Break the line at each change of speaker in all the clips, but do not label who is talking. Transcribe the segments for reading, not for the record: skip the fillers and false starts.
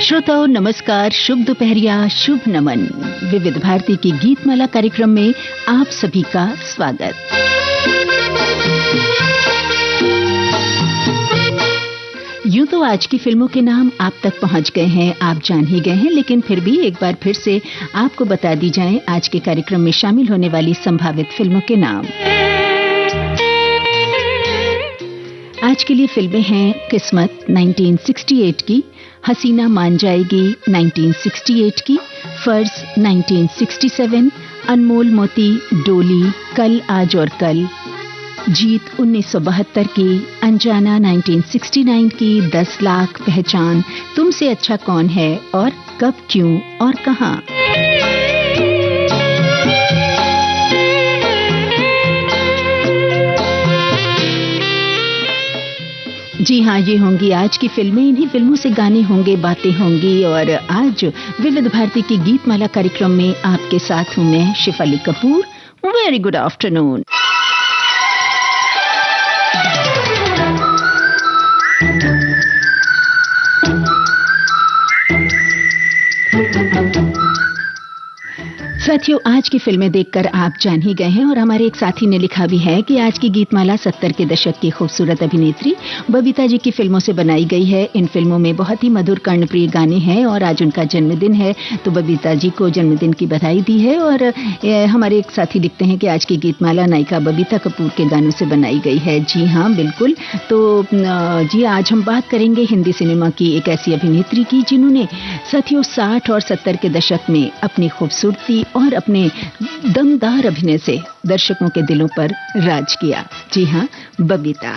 श्रोताओं नमस्कार, शुभ दोपहरिया, शुभ नमन। विविध भारती की गीतमाला कार्यक्रम में आप सभी का स्वागत। यूं तो आज की फिल्मों के नाम आप तक पहुंच गए हैं, आप जान ही गए हैं, लेकिन फिर भी एक बार फिर से आपको बता दी जाएं आज के कार्यक्रम में शामिल होने वाली संभावित फिल्मों के नाम। आज के लिए फिल्में हैं किस्मत 1968 की, हसीना मान जाएगी 1968 की, फर्ज 1967, अनमोल मोती, डोली, कल आज और कल, जीत 1972 की, अनजाना 1969 की, 10 लाख, पहचान, तुमसे अच्छा कौन है और कब, क्यों और कहां। जी हाँ, ये होंगी आज की फिल्में। इन्हीं फिल्मों से गाने होंगे, बातें होंगी। और आज विविध भारती की गीतमाला कार्यक्रम में आपके साथ हूँ मैं, Shifali Kapoor. Very good afternoon. साथियों, आज की फिल्में देखकर आप जान ही गए हैं और हमारे एक साथी ने लिखा भी है कि आज की गीतमाला 70 के दशक की खूबसूरत अभिनेत्री बबीता जी की फिल्मों से बनाई गई है। इन फिल्मों में बहुत ही मधुर कर्णप्रिय गाने हैं और आज उनका जन्मदिन है, तो बबीता जी को जन्मदिन की बधाई दी है। और हमारे एक साथी लिखते हैं कि आज की गीतमाला नायिका बबीता कपूर के गानों से बनाई गई है। जी हाँ, बिल्कुल। तो जी, आज हम बात करेंगे हिंदी सिनेमा की एक ऐसी अभिनेत्री की जिन्होंने साथियों 60 और 70 के दशक में अपनी खूबसूरती और अपने दमदार अभिनय से दर्शकों के दिलों पर राज किया। जी हां, बबीता।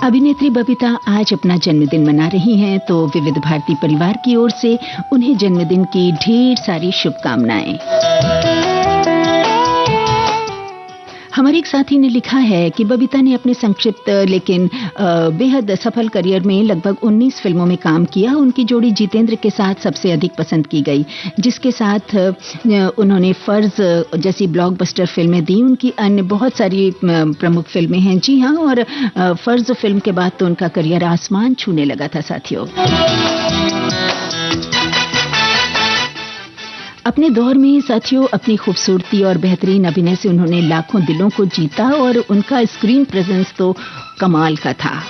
अभिनेत्री बबीता आज अपना जन्मदिन मना रही हैं, तो विविध भारती परिवार की ओर से उन्हें जन्मदिन की ढेर सारी शुभकामनाएं। हमारे एक साथी ने लिखा है कि बबीता ने अपने संक्षिप्त लेकिन बेहद सफल करियर में लगभग 19 फिल्मों में काम किया। उनकी जोड़ी जितेंद्र के साथ सबसे अधिक पसंद की गई, जिसके साथ उन्होंने फर्ज जैसी ब्लॉकबस्टर फिल्में दी। उनकी अन्य बहुत सारी प्रमुख फिल्में हैं। जी हाँ, और फर्ज फिल्म के बाद तो उनका करियर आसमान छूने लगा था साथियों। अपने दौर में साथियों अपनी खूबसूरती और बेहतरीन अभिनय से उन्होंने लाखों दिलों को जीता और उनका स्क्रीन प्रेजेंस तो कमाल का था।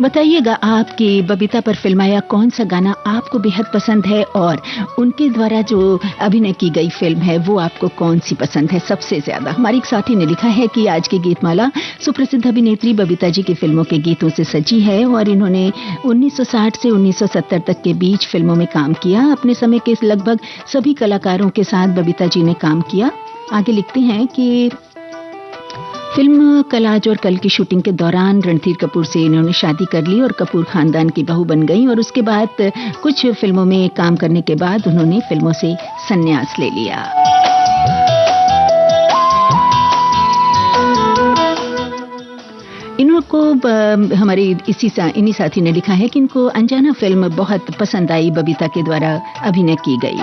बताइएगा आपकी बबीता पर फिल्माया कौन सा गाना आपको बेहद पसंद है और उनके द्वारा जो अभिनय की गई फिल्म है वो आपको कौन सी पसंद है सबसे ज्यादा। हमारे एक साथी ने लिखा है कि आज की गीतमाला सुप्रसिद्ध अभिनेत्री बबीता जी की फिल्मों के गीतों से सजी है और इन्होंने 1960 से 1970 तक के बीच फिल्मों में काम किया। अपने समय के लगभग सभी कलाकारों के साथ बबीता जी ने काम किया। आगे लिखते हैं कि फिल्म कल आज और कल की शूटिंग के दौरान रणधीर कपूर से इन्होंने शादी कर ली और कपूर खानदान की बहू बन गई। और उसके बाद कुछ फिल्मों में काम करने के बाद उन्होंने फिल्मों से संन्यास ले लिया। इनको हमारे इन्हीं साथी ने लिखा है कि इनको अनजाना फिल्म बहुत पसंद आई, बबीता के द्वारा अभिनय की गई।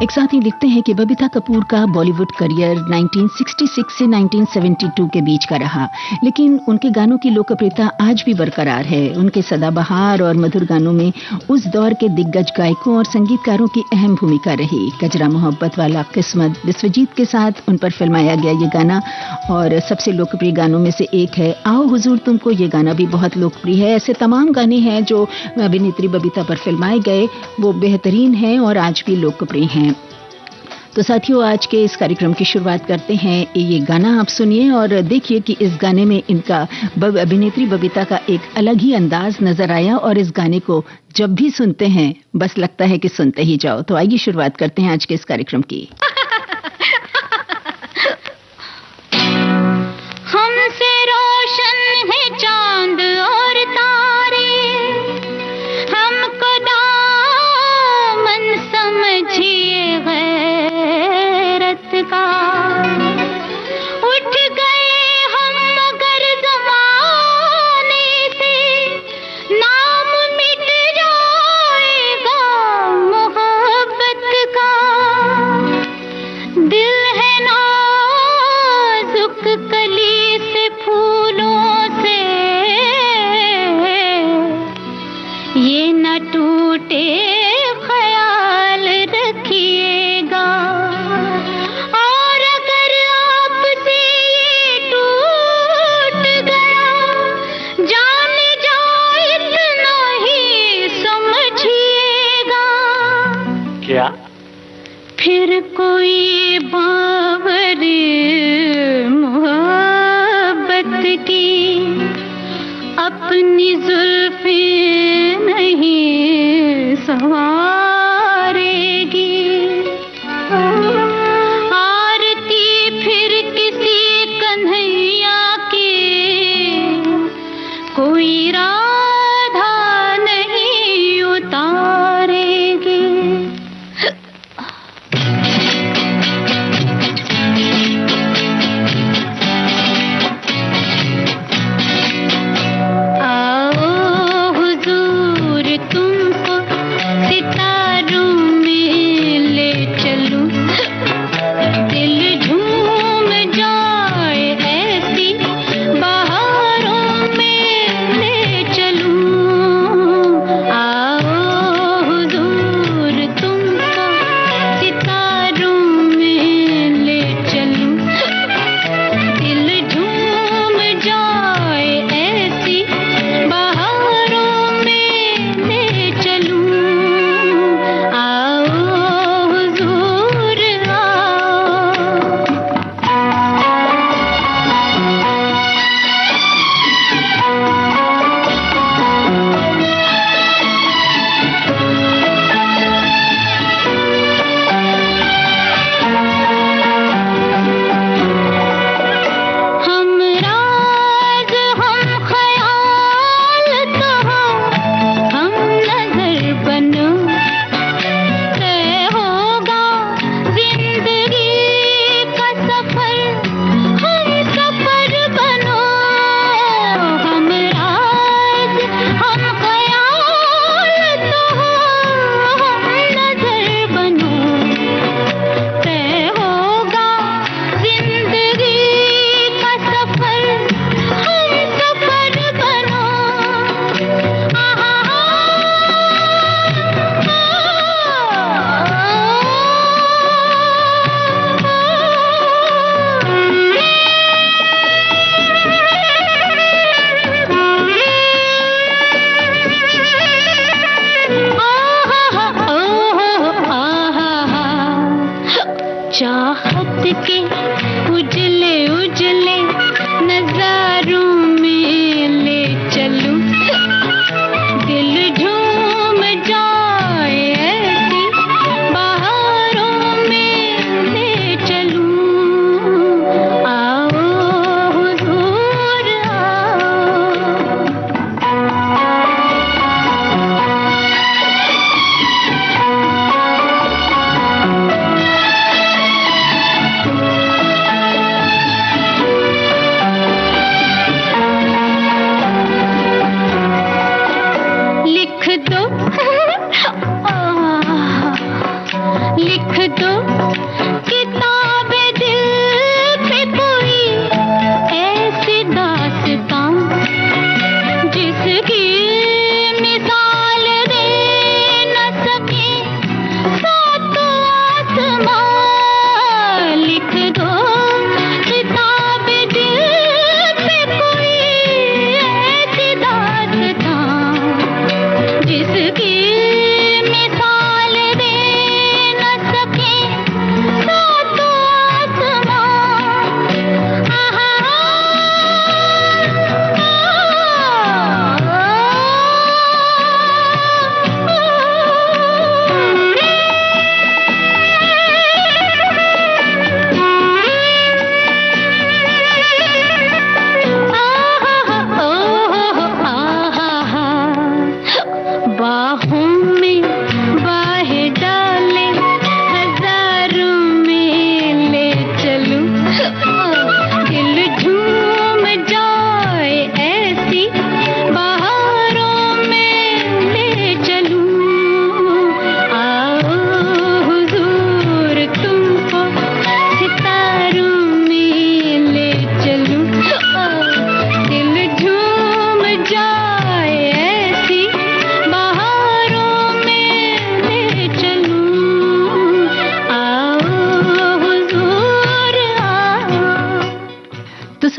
एक साथ ही लिखते हैं कि बबीता कपूर का बॉलीवुड करियर 1966 से 1972 के बीच का रहा, लेकिन उनके गानों की लोकप्रियता आज भी बरकरार है। उनके सदाबहार और मधुर गानों में उस दौर के दिग्गज गायकों और संगीतकारों की अहम भूमिका रही। कजरा मोहब्बत वाला, किस्मत, विश्वजीत के साथ उन पर फिल्माया गया ये गाना और सबसे लोकप्रिय गानों में से एक है आओ हुजूर तुमको। ये गाना भी बहुत लोकप्रिय है। ऐसे तमाम गाने हैं जो अभिनेत्री बबीता पर फिल्माए गए, वो बेहतरीन हैं और आज भी लोकप्रिय हैं। तो साथियों, आज के इस कार्यक्रम की शुरुआत करते हैं। ये गाना आप सुनिए और देखिए कि इस गाने में इनका अभिनेत्री बबीता का एक अलग ही अंदाज नजर आया और इस गाने को जब भी सुनते हैं बस लगता है कि सुनते ही जाओ। तो आइए शुरुआत करते हैं आज के इस कार्यक्रम की।
हमसे रोशन है चांद और तारे, हमको दामन समझिए गैरत का। फूलों से ये न टूटे ख्याल रखिएगा, और अगर आपसे ये टूट गया जाने जाए इतना ही समझिएगा।
क्या?
फिर कोई बावरी मोहब्बत की अपनी जुल्फे नहीं संवारेगी। आरती फिर किसी कन्हैया की कोई राधा नहीं उतारेगी। चाहत के उजले उजले नजारों में ले चलूं, दिल झूम जाए ऐसी बहारों में ले चलूं। आओ हुजूर आओ।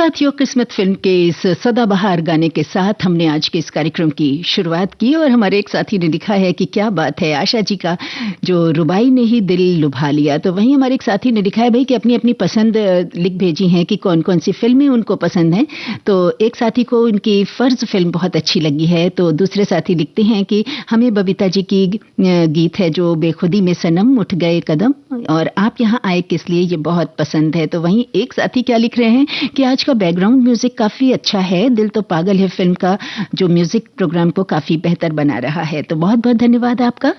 साथियों, किस्मत फिल्म के इस सदाबहार गाने के साथ हमने आज के इस कार्यक्रम की शुरुआत की और हमारे एक साथी ने लिखा है कि क्या बात है, आशा जी का जो रुबाई ने ही दिल लुभा लिया। तो वहीं हमारे एक साथी ने लिखा है भाई कि अपनी अपनी पसंद लिख भेजी हैं कि कौन कौन सी फिल्में उनको पसंद हैं। तो एक साथी को उनकी फर्ज फिल्म बहुत अच्छी लगी है, तो दूसरे साथी लिखते हैं कि हमें बबीता जी की गीत है जो बेखुदी में सनम उठ गए कदम और आप यहाँ आए किस लिए, ये बहुत पसंद है। तो वहीं एक साथी क्या लिख रहे हैं कि आज का बैकग्राउंड म्यूजिक काफी अच्छा है, दिल तो पागल है फिल्म का जो म्यूजिक प्रोग्राम को काफी बेहतर बना रहा है। तो बहुत बहुत धन्यवाद आपका।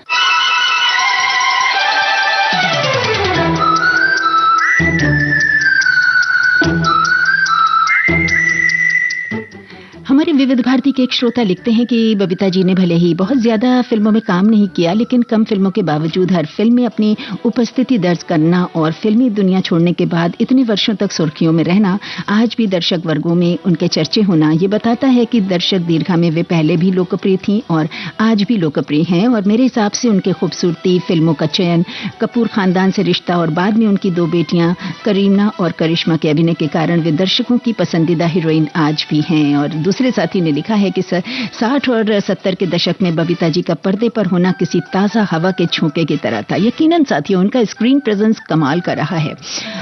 हमारे विविध भारती के एक श्रोता लिखते हैं कि बबीता जी ने भले ही बहुत ज्यादा फिल्मों में काम नहीं किया, लेकिन कम फिल्मों के बावजूद हर फिल्म में अपनी उपस्थिति दर्ज करना और फिल्मी दुनिया छोड़ने के बाद इतने वर्षों तक सुर्खियों में रहना, आज भी दर्शक वर्गों में उनके चर्चे होना, ये बताता है कि दर्शक दीर्घा में वे पहले भी लोकप्रिय थीं और आज भी लोकप्रिय हैं। और मेरे हिसाब से उनके खूबसूरती, फिल्मों का चयन, कपूर खानदान से रिश्ता और बाद में उनकी दो बेटियां करीना और करिश्मा के अभिनय के कारण वे दर्शकों की पसंदीदा हीरोइन आज भी हैं। और दूसरे साथी ने लिखा है कि 60 और 70 के दशक में बबीता जी का पर्दे पर होना किसी ताजा हवा के झोंके की तरह था। यकीनन साथियों, उनका स्क्रीन प्रेजेंस कमाल का रहा है।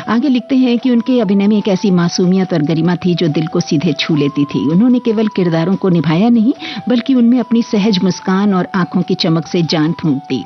आगे लिखते हैं कि उनके अभिनय में एक ऐसी मासूमियत और गरिमा थी जो दिल को सीधे छू लेती थी। उन्होंने केवल किरदारों को निभाया नहीं, बल्कि उनमें अपनी सहज मुस्कान और आंखों की चमक से जान फूंक दी।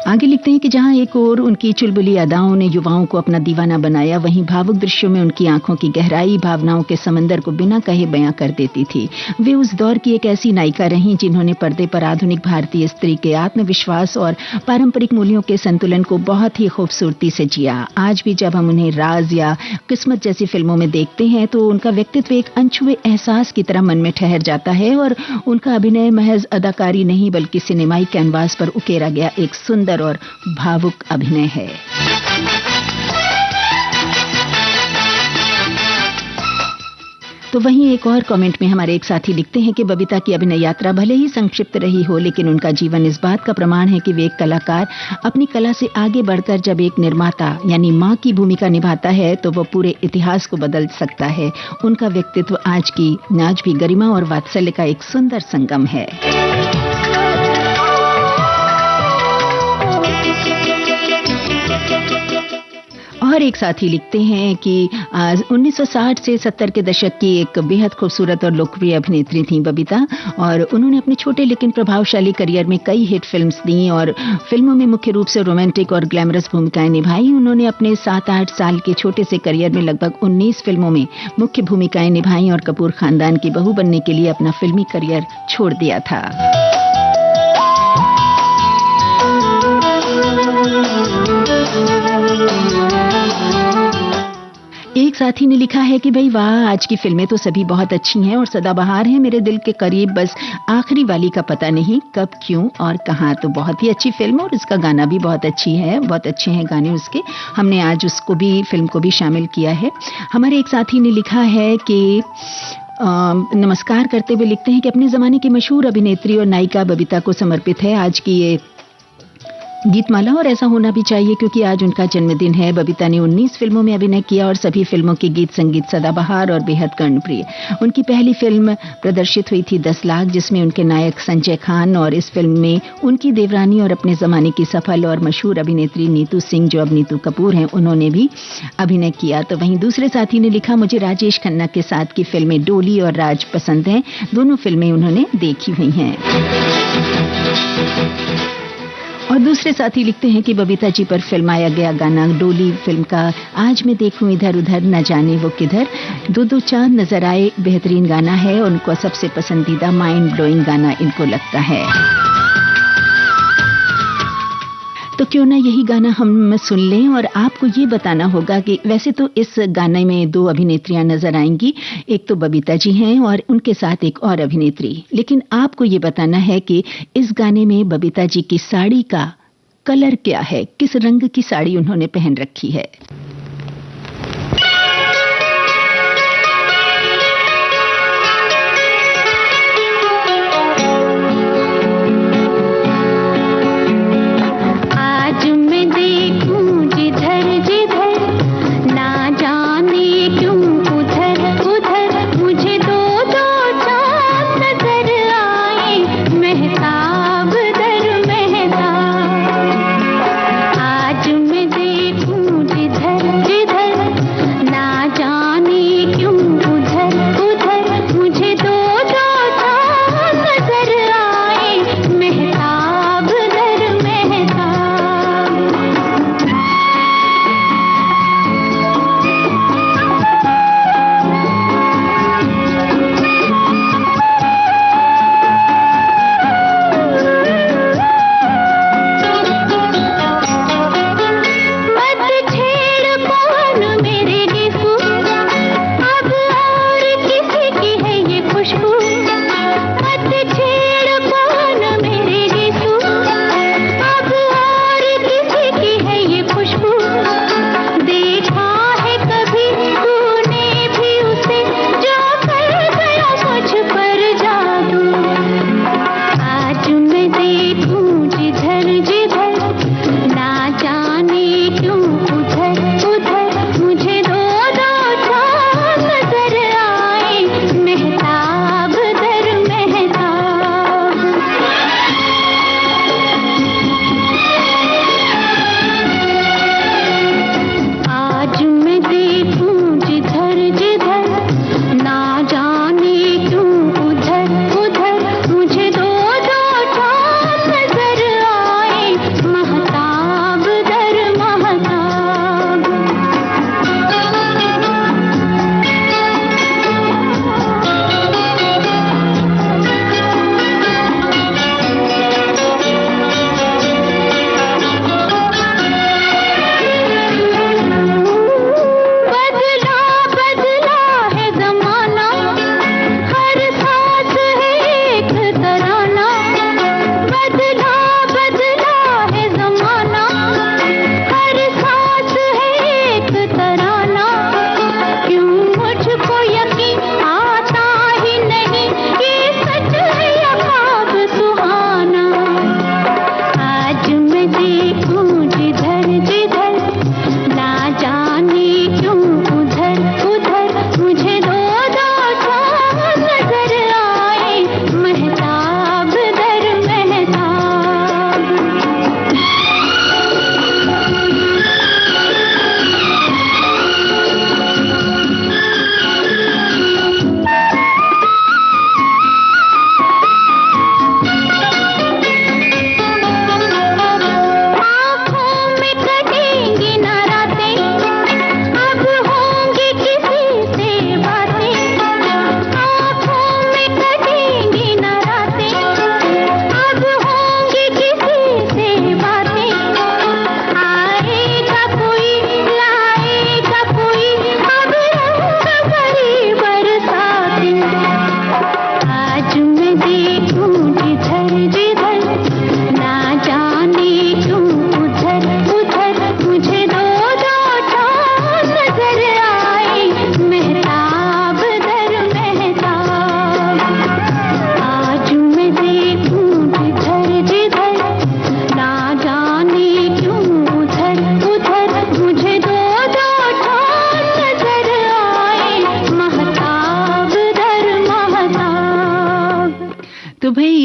आगे लिखते हैं कि जहां एक ओर उनकी चुलबुली अदाओं ने युवाओं को अपना दीवाना बनाया, वहीं भावुक दृश्यों में उनकी आंखों की गहराई भावनाओं के समंदर को बिना कहे बयां कर देती थी। वे उस दौर की एक ऐसी नायिका रहीं जिन्होंने पर्दे पर आधुनिक भारतीय स्त्री के आत्मविश्वास और पारंपरिक मूल्यों के संतुलन को बहुत ही खूबसूरती से जिया। आज भी जब हम उन्हें राज या किस्मत जैसी फिल्मों में देखते हैं तो उनका व्यक्तित्व एक अनछुए एहसास की तरह मन में ठहर जाता है और उनका अभिनय महज अदाकारी नहीं बल्कि सिनेमाई कैनवास पर उकेरा गया एक सुंदर और भावुक अभिनय है। तो वहीं एक और कमेंट में हमारे एक साथी लिखते हैं कि बबीता की अभिनय यात्रा भले ही संक्षिप्त रही हो, लेकिन उनका जीवन इस बात का प्रमाण है कि वे एक कलाकार अपनी कला से आगे बढ़कर जब एक निर्माता यानी मां की भूमिका निभाता है तो वो पूरे इतिहास को बदल सकता है। उनका व्यक्तित्व आज भी गरिमा और वात्सल्य का एक सुंदर संगम है। और एक साथी लिखते हैं कि 1960 से 70 के दशक की एक बेहद खूबसूरत और लोकप्रिय अभिनेत्री थीं बबीता, और उन्होंने अपने छोटे लेकिन प्रभावशाली करियर में कई हिट फिल्म्स दी और फिल्मों में मुख्य रूप से रोमांटिक और ग्लैमरस भूमिकाएं निभाई। उन्होंने अपने 7-8 साल के छोटे से करियर में लगभग 19 फिल्मों में मुख्य भूमिकाएं निभाई और कपूर खानदान की बहू बनने के लिए अपना फिल्मी करियर छोड़ दिया था। एक साथी ने लिखा है कि भाई वाह, आज की फिल्में तो सभी बहुत अच्छी हैं और सदाबहार हैं, मेरे दिल के करीब, बस आखिरी वाली का पता नहीं कब, क्यों और कहां। तो बहुत ही अच्छी फिल्म और उसका गाना भी बहुत अच्छे हैं गाने उसके। हमने आज उसको भी, फिल्म को भी शामिल किया है। हमारे एक साथी ने लिखा है कि नमस्कार करते हुए लिखते हैं कि अपने जमाने की मशहूर अभिनेत्री और नायिका बबीता को समर्पित है आज की ये गीतमाला, और ऐसा होना भी चाहिए क्योंकि आज उनका जन्मदिन है। बबीता ने 19 फिल्मों में अभिनय किया और सभी फिल्मों के गीत संगीत सदाबहार और बेहद कर्णप्रिय। उनकी पहली फिल्म प्रदर्शित हुई थी 10 लाख, जिसमें उनके नायक संजय खान, और इस फिल्म में उनकी देवरानी और अपने जमाने की सफल और मशहूर अभिनेत्री नीतू सिंह, जो अब नीतू कपूर हैं, उन्होंने भी अभिनय किया। तो वहीं दूसरे साथी ने लिखा, मुझे राजेश खन्ना के साथ की फिल्में डोली और राज पसंद हैं, दोनों फिल्में उन्होंने देखी हुई हैं। और दूसरे साथी लिखते हैं कि बबीता जी पर फिल्माया गया गाना डोली फिल्म का आज मैं देखूं इधर उधर न जाने वो किधर, दो दो चांद नजर आए, बेहतरीन गाना है। उनको सबसे पसंदीदा माइंड ब्लोइंग गाना इनको लगता है। तो क्यों ना यही गाना हम सुन लें। और आपको ये बताना होगा कि वैसे तो इस गाने में 2 अभिनेत्रियां नजर आएंगी, एक तो बबीता जी हैं और उनके साथ एक और अभिनेत्री, लेकिन आपको ये बताना है कि इस गाने में बबीता जी की साड़ी का कलर क्या है, किस रंग की साड़ी उन्होंने पहन रखी है।
देखूं जिधर जिधर, ना जाने क्यों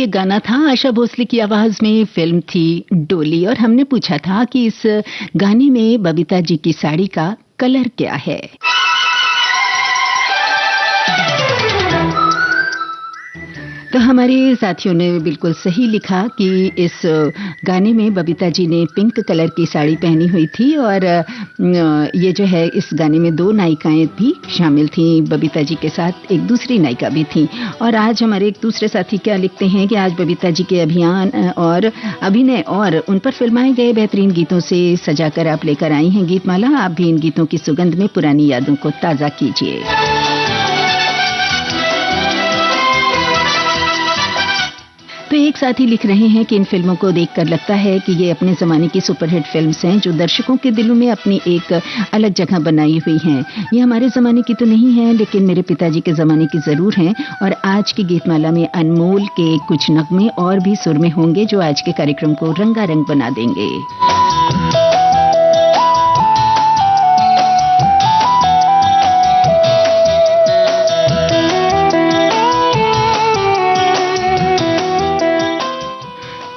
ये गाना था आशा भोसले की आवाज में, फिल्म थी डोली और हमने पूछा था कि इस गाने में बबीता जी की साड़ी का कलर क्या है। तो हमारे साथियों ने बिल्कुल सही लिखा कि इस गाने में बबीता जी ने पिंक कलर की साड़ी पहनी हुई थी और ये जो है इस गाने में 2 नायिकाएं भी शामिल थीं, बबीता जी के साथ एक दूसरी नायिका भी थी। और आज हमारे एक दूसरे साथी क्या लिखते हैं कि आज बबीता जी के अभियान और अभिनय और उन पर फिल्माए गए बेहतरीन गीतों से सजाकर आप लेकर आई हैं गीतमाला। आप भी इन गीतों की सुगंध में पुरानी यादों को ताज़ा कीजिए। तो एक साथी लिख रहे हैं कि इन फिल्मों को देखकर लगता है कि ये अपने ज़माने की सुपरहिट फिल्म्स हैं जो दर्शकों के दिलों में अपनी एक अलग जगह बनाई हुई हैं। ये हमारे ज़माने की तो नहीं है लेकिन मेरे पिताजी के ज़माने की ज़रूर हैं और आज की गीतमाला में अनमोल के कुछ नगमे और भी सुर में होंगे जो आज के कार्यक्रम को रंगारंग बना देंगे।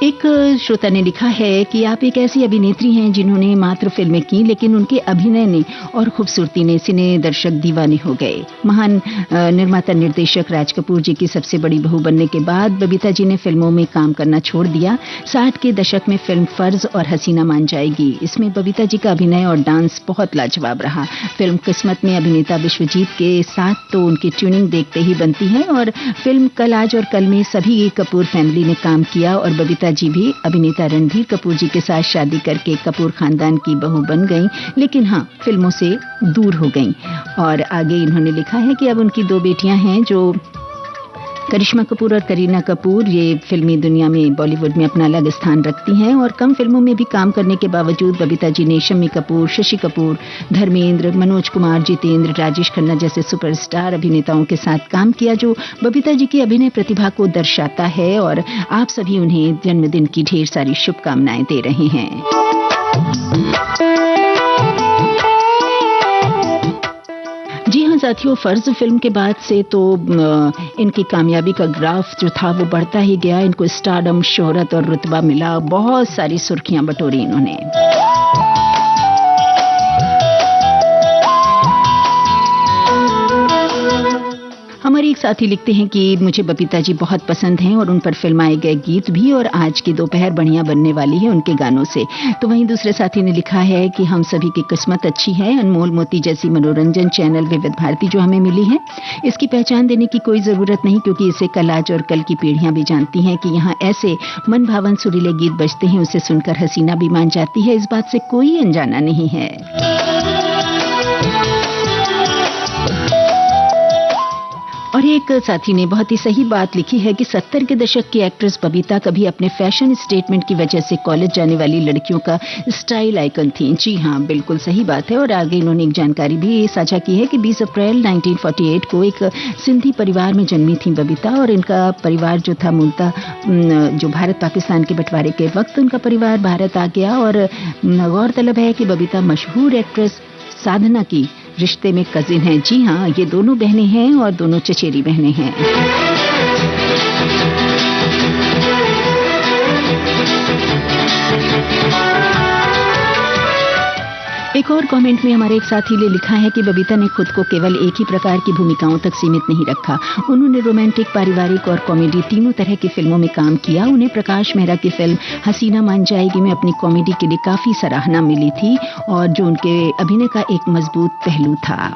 एक श्रोता ने लिखा है कि आप एक ऐसी अभिनेत्री हैं जिन्होंने मात्र फिल्में की लेकिन उनके अभिनय ने और खूबसूरती ने सिने दर्शक दीवाने हो गए। महान निर्माता निर्देशक राज कपूर जी की सबसे बड़ी बहू बनने के बाद बबीता जी ने फिल्मों में काम करना छोड़ दिया। 60 के दशक में फिल्म फर्ज और हसीना मान जाएगी, इसमें बबीता जी का अभिनय और डांस बहुत लाजवाब रहा। फिल्म किस्मत में अभिनेता विश्वजीत के साथ तो उनकी ट्यूनिंग देखते ही बनती है और फिल्म कल आज और कल में सभी कपूर फैमिली ने काम किया और बबीता जी भी अभिनेता रणबीर कपूर जी के साथ शादी करके कपूर खानदान की बहू बन गईं, लेकिन हाँ फिल्मों से दूर हो गईं। और आगे इन्होंने लिखा है कि अब उनकी 2 बेटियां हैं जो करिश्मा कपूर और करीना कपूर, ये फिल्मी दुनिया में बॉलीवुड में अपना अलग स्थान रखती हैं और कम फिल्मों में भी काम करने के बावजूद बबीता जी ने शम्मी कपूर, शशि कपूर, धर्मेंद्र, मनोज कुमार, जितेंद्र, राजेश खन्ना जैसे सुपरस्टार अभिनेताओं के साथ काम किया जो बबीता जी की अभिनय प्रतिभा को दर्शाता है और आप सभी उन्हें जन्मदिन की ढेर सारी शुभकामनाएं दे रहे हैं। जी हाँ साथियों, फर्ज फिल्म के बाद से तो इनकी कामयाबी का ग्राफ जो था वो बढ़ता ही गया। इनको स्टारडम, शोहरत और रुतबा मिला, बहुत सारी सुर्खियां बटोरी इन्होंने। हमारे एक साथी लिखते हैं कि मुझे बबीता जी बहुत पसंद हैं और उन पर फिल्माए गए गीत भी और आज की दोपहर बढ़िया बनने वाली है उनके गानों से। तो वहीं दूसरे साथी ने लिखा है कि हम सभी की किस्मत अच्छी है, अनमोल मोती जैसी मनोरंजन चैनल विविध भारती जो हमें मिली है, इसकी पहचान देने की कोई ज़रूरत नहीं क्योंकि इसे कल आज और कल की पीढ़ियां भी जानती हैं कि यहाँ ऐसे मन भावन सुरीले गीत बजते हैं, उसे सुनकर हसीना भी मान जाती है। इस बात से कोई अनजाना नहीं है। और एक साथी ने बहुत ही सही बात लिखी है कि 70 के दशक की एक्ट्रेस बबीता कभी अपने फैशन स्टेटमेंट की वजह से कॉलेज जाने वाली लड़कियों का स्टाइल आइकन थी। जी हाँ, बिल्कुल सही बात है। और आगे इन्होंने एक जानकारी भी साझा की है कि 20 अप्रैल 1948 को एक सिंधी परिवार में जन्मी थी बबीता और इनका परिवार जो था मूलतः जो भारत पाकिस्तान के बंटवारे के वक्त उनका परिवार भारत आ गया। और गौरतलब है कि बबीता मशहूर एक्ट्रेस साधना की रिश्ते में कजिन है। जी हाँ, ये दोनों बहनें हैं और दोनों चचेरी बहनें हैं। एक और कमेंट में हमारे एक साथी ने लिखा है कि बबीता ने खुद को केवल एक ही प्रकार की भूमिकाओं तक सीमित नहीं रखा। उन्होंने रोमांटिक, पारिवारिक और कॉमेडी तीनों तरह की फिल्मों में काम किया। उन्हें प्रकाश मेहरा की फिल्म हसीना मान जाएगी में अपनी कॉमेडी के लिए काफी सराहना मिली थी और जो उनके अभिनय का एक मजबूत पहलू था।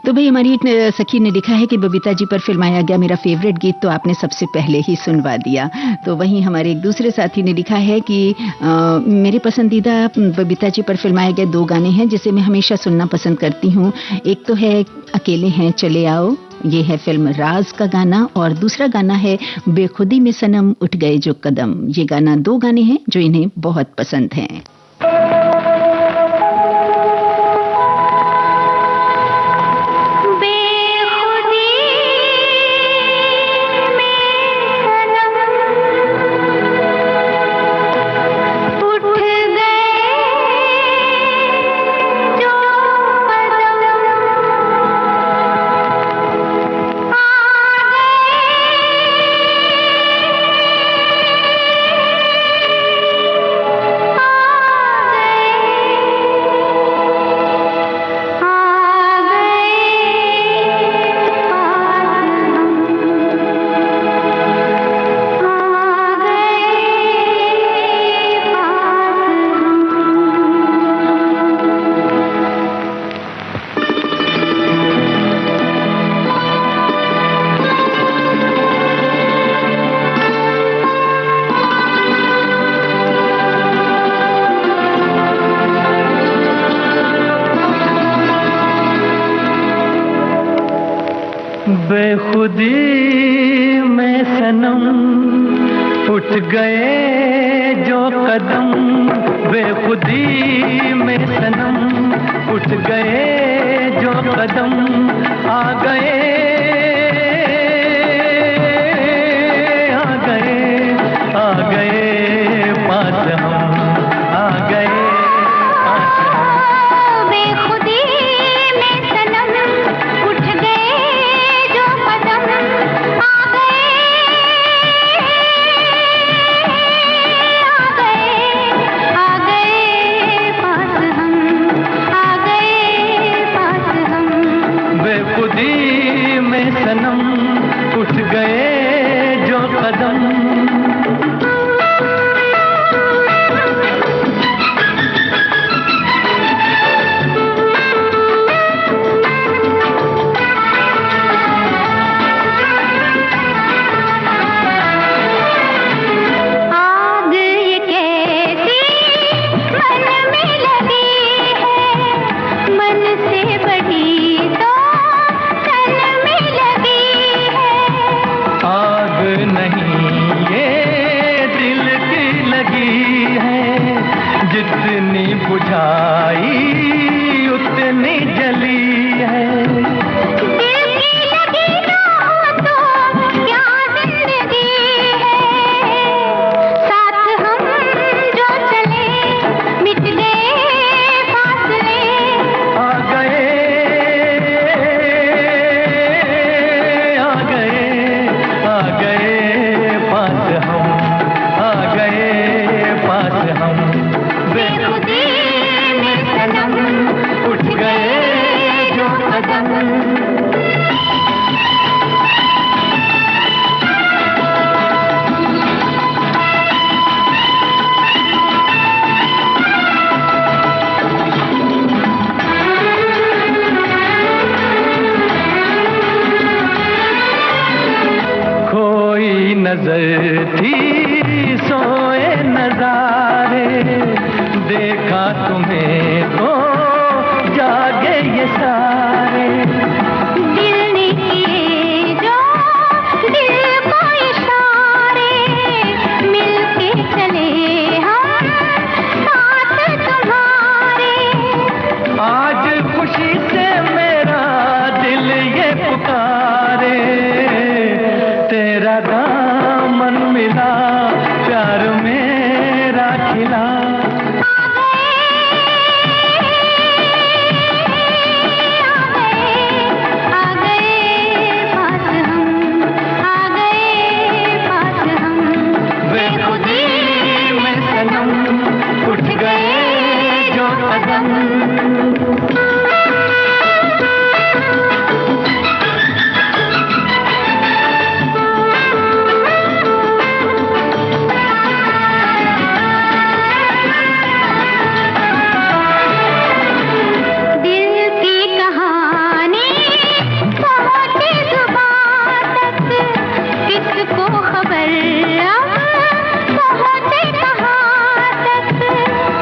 तो भाई हमारी एक सखी ने लिखा है कि बबीता जी पर फिल्माया गया मेरा फेवरेट गीत तो आपने सबसे पहले ही सुनवा दिया। तो वहीं हमारे एक दूसरे साथी ने लिखा है कि मेरे पसंदीदा बबीता जी पर फिल्माए गए 2 गाने हैं जिसे मैं हमेशा सुनना पसंद करती हूँ। एक तो है अकेले हैं चले आओ, ये है फिल्म राज का गाना, और दूसरा गाना है बेखुदी में सनम उठ गए जो कदम। ये गाना 2 गाने हैं जो इन्हें बहुत पसंद हैं।
बेखुदी में सनम उठ गए जो कदम, बेखुदी में सनम उठ गए जो कदम, आ गए आ गए पास हम, आ गए पास हम।
बेखुदी में सनम उठ गए जो कदम, आ गए पास हम, आ गए पास हम।
बेखुदी में सनम उठ गए जो कदम। जितनी बुझाई उतनी जली है,
दिल की लगी ना हो तो क्या जिंदगी है, साथ हम जो चले मिट गए फासले,
आ गए आ गए आ गए पास हम, आ गए पास हम। बेखुदी में सनम उठ गए जो कदम। खोई नजर थी सोए नजारे, देखा तुम्हें तो जागे ये सारे,
दिल ने किए जो दिल को इशारे, मिलके चले हम साथ तुम्हारे,
आज खुशी से मेरा दिल ये पुकारे, तेरा दामन मिला प्यार मेरा खिला, उठ गए जो कदम।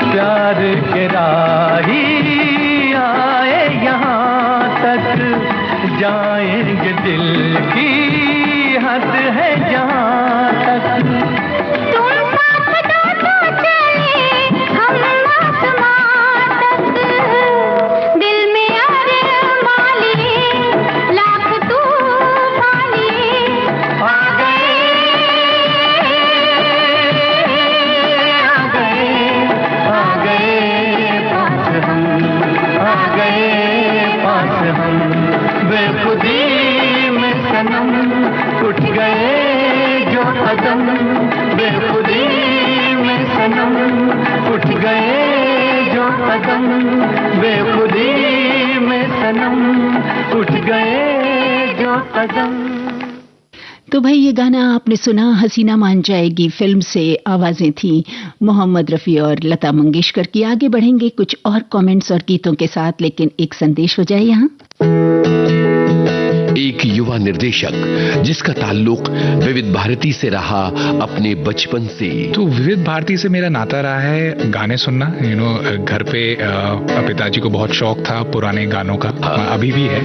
प्यार के राही आए यहाँ तक, जाएंगे दिल की हद है जहाँ तक,
तुम साथ दो तो चले हम आसमां तक, दिल में अरमान लिए लाख तूफान लिए,
आ गए पास हम, आ गए पास हम। बेखुदी में सनम उठ गए जो कदम, बेखुदी में सनम उठ गए जो कदम, बेखुदी में सनम उठ गए जो कदम।
तो भाई ये गाना आपने सुना हसीना मान जाएगी फिल्म से, आवाजें थी मोहम्मद रफ़ी और लता मंगेशकर की। आगे बढ़ेंगे कुछ और कमेंट्स और गीतों के साथ, लेकिन एक संदेश हो जाए यहाँ।
एक युवा निर्देशक जिसका ताल्लुक विविध भारती से रहा अपने बचपन से।
तो विविध भारती से मेरा नाता रहा है गाने सुनना। घर पे पिताजी को बहुत शौक था पुराने गानों का, अभी भी है।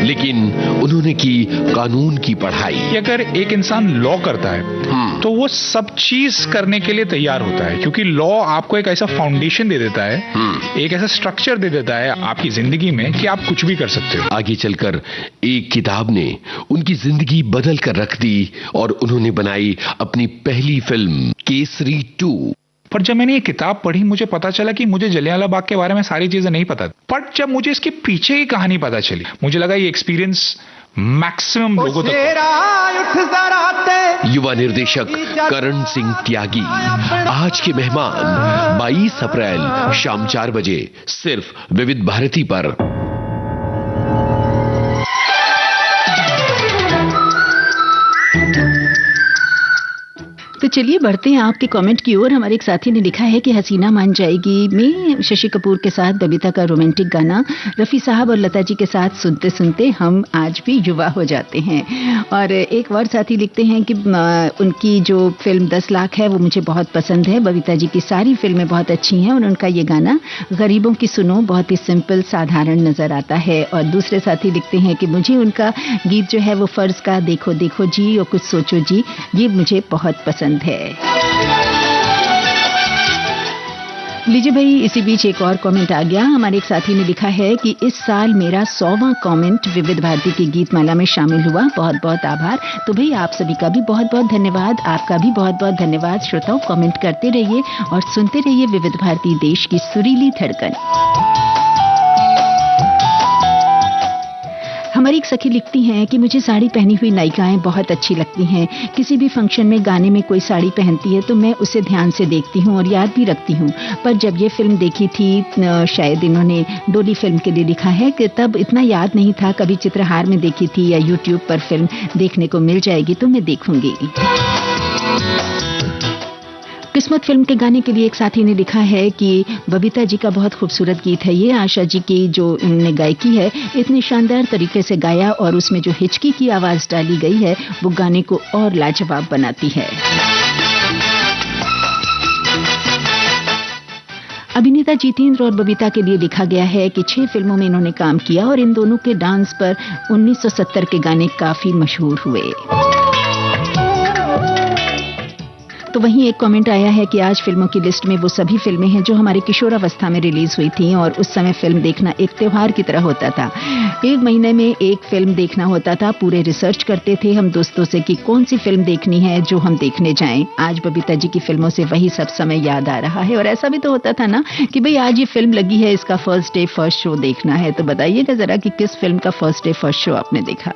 लेकिन उन्होंने की कानून की पढ़ाई।
कि अगर एक इंसान लॉ करता है तो वो सब चीज करने के लिए तैयार होता है, क्योंकि लॉ आपको एक ऐसा फाउंडेशन दे देता है, एक ऐसा स्ट्रक्चर दे देता है आपकी जिंदगी में कि आप कुछ भी कर सकते हो।
आगे चलकर एक किताब ने उनकी जिंदगी बदल कर रख दी और उन्होंने बनाई अपनी पहली फिल्म केसरी 2।
पर जब मैंने ये किताब पढ़ी मुझे पता चला कि मुझे जलियांवाला बाग के बारे में सारी चीजें नहीं पता, बट जब मुझे इसके पीछे की कहानी पता चली मुझे लगा ये एक्सपीरियंस मैक्सिमम लोगों तक।
युवा निर्देशक करण सिंह त्यागी आज के मेहमान 22 अप्रैल शाम 4 बजे सिर्फ विविध भारती पर।
तो चलिए बढ़ते हैं आपके कमेंट की ओर। हमारे एक साथी ने लिखा है कि हसीना मान जाएगी में शशि कपूर के साथ बबीता का रोमांटिक गाना रफी साहब और लता जी के साथ सुनते सुनते हम आज भी युवा हो जाते हैं। और एक और साथी लिखते हैं कि उनकी जो फिल्म 10 लाख है वो मुझे बहुत पसंद है। बबीता जी की सारी फिल्में बहुत अच्छी हैं और उनका ये गाना गरीबों की सुनो बहुत ही सिंपल साधारण नजर आता है। और दूसरे साथी लिखते हैं कि मुझे उनका गीत जो है वो फर्ज का देखो देखो जी और कुछ सोचो जी, ये मुझे बहुत पसंद है। लीजिए भाई, इसी बीच एक और कमेंट आ गया। हमारे एक साथी ने लिखा है कि इस साल मेरा 100वां कमेंट विविध भारती की गीतमाला में शामिल हुआ, बहुत बहुत आभार। तो भाई आप सभी का भी बहुत बहुत धन्यवाद, आपका भी बहुत बहुत धन्यवाद। श्रोताओं कमेंट करते रहिए और सुनते रहिए विविध भारती, देश की सुरीली धड़कन। हमारी एक सखी लिखती हैं कि मुझे साड़ी पहनी हुई नायिकाएं बहुत अच्छी लगती हैं। किसी भी फंक्शन में गाने में कोई साड़ी पहनती है तो मैं उसे ध्यान से देखती हूँ और याद भी रखती हूँ। पर जब ये फिल्म देखी थी, शायद इन्होंने डोली फिल्म के लिए लिखा है, कि तब इतना याद नहीं था। कभी चित्रहार में देखी थी या यूट्यूब पर फिल्म देखने को मिल जाएगी तो मैं देखूंगी। किस्मत फिल्म के गाने के लिए एक साथी ने लिखा है कि बबीता जी का बहुत खूबसूरत गीत है ये। आशा जी की जो इन्होंने गायकी है इतनी शानदार तरीके से गाया और उसमें जो हिचकी की आवाज डाली गई है वो गाने को और लाजवाब बनाती है। अभिनेता जितेंद्र और बबीता के लिए लिखा गया है कि 6 फिल्मों में इन्होंने काम किया और इन दोनों के डांस पर 1970 के गाने काफी मशहूर हुए। तो वहीं एक कमेंट आया है कि आज फिल्मों की लिस्ट में वो सभी फिल्में हैं जो हमारी किशोरावस्था में रिलीज हुई थी और उस समय फिल्म देखना एक त्योहार की तरह होता था। 1 महीने में एक फिल्म देखना होता था। पूरे रिसर्च करते थे हम दोस्तों से कि कौन सी फिल्म देखनी है जो हम देखने जाएं। आज बबीता जी की फिल्मों से वही सब समय याद आ रहा है। और ऐसा भी तो होता था ना कि भाई आज ये फिल्म लगी है, इसका फर्स्ट डे फर्स्ट शो देखना है। तो बताइएगा जरा कि किस फिल्म का फर्स्ट डे फर्स्ट शो आपने देखा।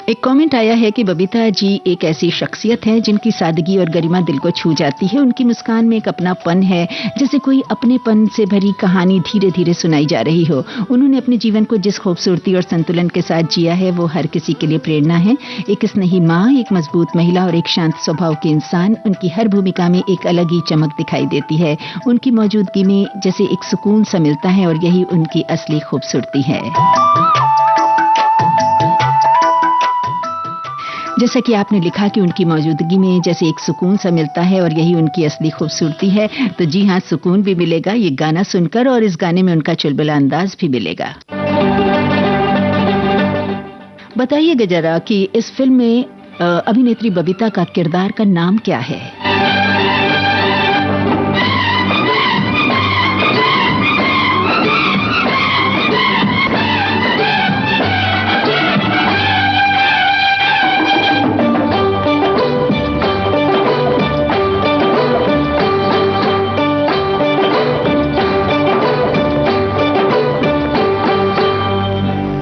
एक कमेंट आया है कि बबीता जी एक ऐसी शख्सियत है जिनकी सादगी और गरिमा दिल को छू जाती है। उनकी मुस्कान में एक अपनापन है, जैसे कोई अपनेपन से भरी कहानी धीरे धीरे सुनाई जा रही हो। उन्होंने अपने जीवन को जिस खूबसूरती और संतुलन के साथ जिया है वो हर किसी के लिए प्रेरणा है। एक स्नेही माँ, एक मजबूत महिला और एक शांत स्वभाव के इंसान। उनकी हर भूमिका में एक अलग ही चमक दिखाई देती है। उनकी मौजूदगी में जैसे एक सुकून सा मिलता है और यही उनकी असली खूबसूरती है। जैसा कि आपने लिखा कि उनकी मौजूदगी में जैसे एक सुकून सा मिलता है और यही उनकी असली खूबसूरती है, तो जी हाँ, सुकून भी मिलेगा ये गाना सुनकर और इस गाने में उनका चुलबुला अंदाज भी मिलेगा। बताइएगा जरा कि इस फिल्म में अभिनेत्री बबीता का किरदार का नाम क्या है।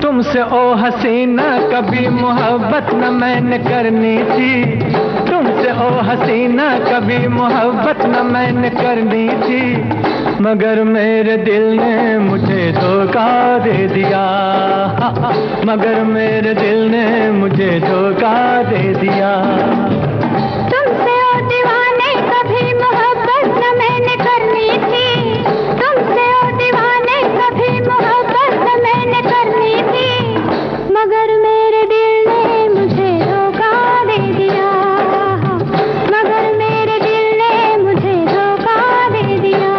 तुमसे ओ हसीना कभी मोहब्बत न मैंने करनी थी। तुमसे ओ हसीना कभी मोहब्बत न मैंने करनी थी, मगर मेरे दिल ने मुझे धोखा दे दिया। मगर मेरे दिल ने मुझे धोखा दे दिया।
तुमसे ओ दीवाने कभी मोहब्बत न मैंने करनी थी। तुमसे ओ दीवाने कभी मोहब्बत न मैंने करनी थी, मगर मेरे दिल ने मुझे धोखा दे दिया। मगर मेरे दिल ने मुझे धोखा दे दिया।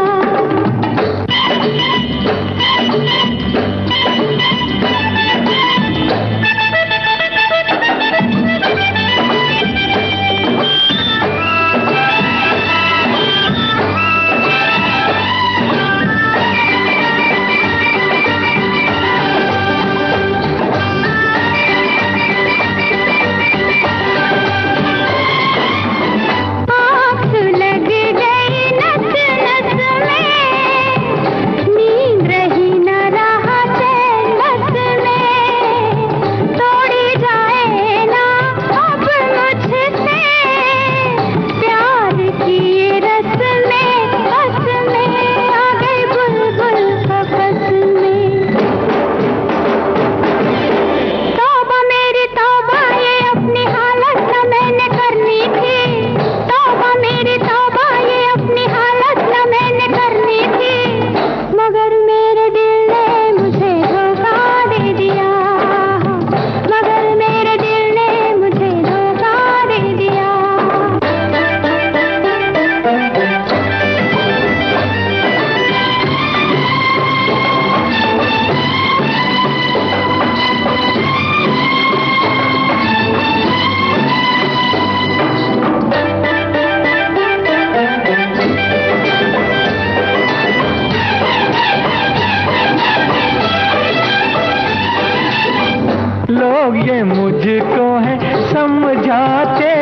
समझाते,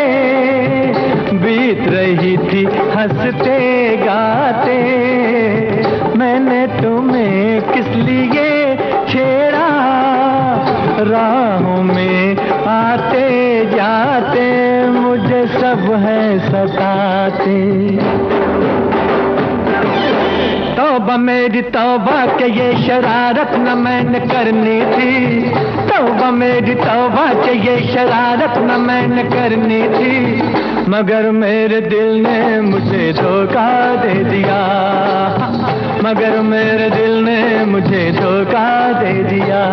बीत रही थी हंसते गाते, मैंने तुम्हें किस लिए छेड़ा, राहों में आते जाते मुझे सब है सताते। तौबा मेरी तौबा के ये शरारत न मैंने करनी थी, तौबा मेरी तौबा के ये शरारत न मैंने करनी थी, मगर मेरे दिल ने मुझे धोखा दे दिया, मगर मेरे दिल ने मुझे धोखा दे दिया।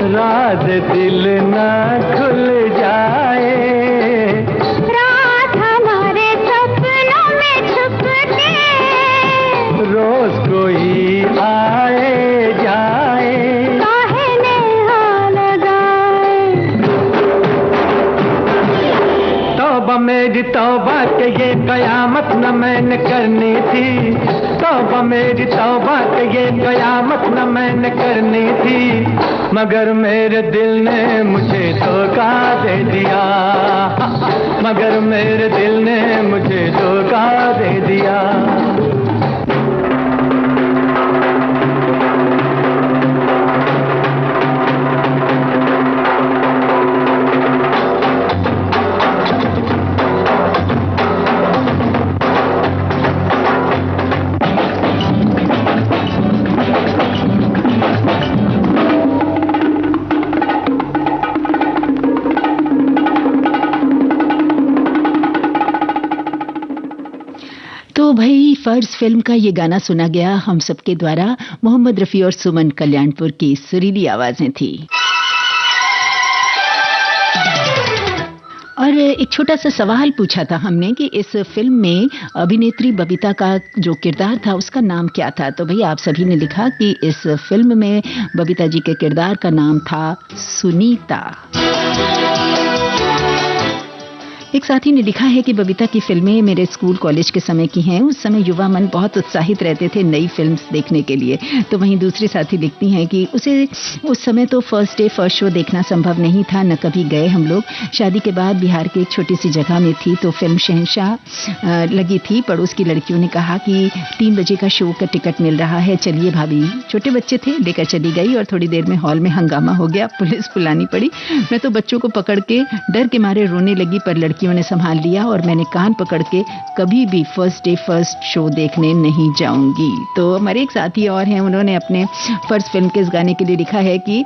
राज दिल न खुल जाए,
रात हमारे सपनों में छुप के,
रोज कोई आए जाए,
काहे नेहा लगाए।
तौबा मेरी तौबा के ये कयामत न मैंने करनी थी, तौबा मेरी तौबा के ये कयामत न मैंने करनी थी, मगर मेरे दिल ने मुझे धोखा दे दिया, मगर मेरे दिल ने मुझे धोखा दे दिया।
तो भाई फर्ज फिल्म का ये गाना सुना गया हम सबके द्वारा, मोहम्मद रफी और सुमन कल्याणपुर की सुरीली आवाजें थी। और एक छोटा सा सवाल पूछा था हमने कि इस फिल्म में अभिनेत्री बबीता का जो किरदार था उसका नाम क्या था। तो भाई आप सभी ने लिखा कि इस फिल्म में बबीता जी के किरदार का नाम था सुनीता। एक साथी ने लिखा है कि बबीता की फिल्में मेरे स्कूल कॉलेज के समय की हैं। उस समय युवा मन बहुत उत्साहित रहते थे नई फिल्म्स देखने के लिए। तो वहीं दूसरी साथी लिखती हैं कि उसे उस समय तो फर्स्ट डे फर्स्ट शो देखना संभव नहीं था, न कभी गए हम लोग। शादी के बाद बिहार के एक छोटी सी जगह में थी तो फिल्म शहंशाह लगी थी। पड़ोस की लड़कियों ने कहा कि 3 बजे का शो का टिकट मिल रहा है, चलिए भाभी। छोटे बच्चे थे, लेकर चली गई और थोड़ी देर में हॉल में हंगामा हो गया, पुलिस बुलानी पड़ी। मैं तो बच्चों को पकड़ के डर के मारे रोने लगी, पर लड़कियों ने संभाल लिया और मैंने कान पकड़ के कभी भी फर्स्ट डे फर्स्ट शो देखने नहीं जाऊंगी। तो हमारे एक साथी और हैं, उन्होंने अपने फर्स्ट फिल्म के इस गाने के लिए लिखा है कि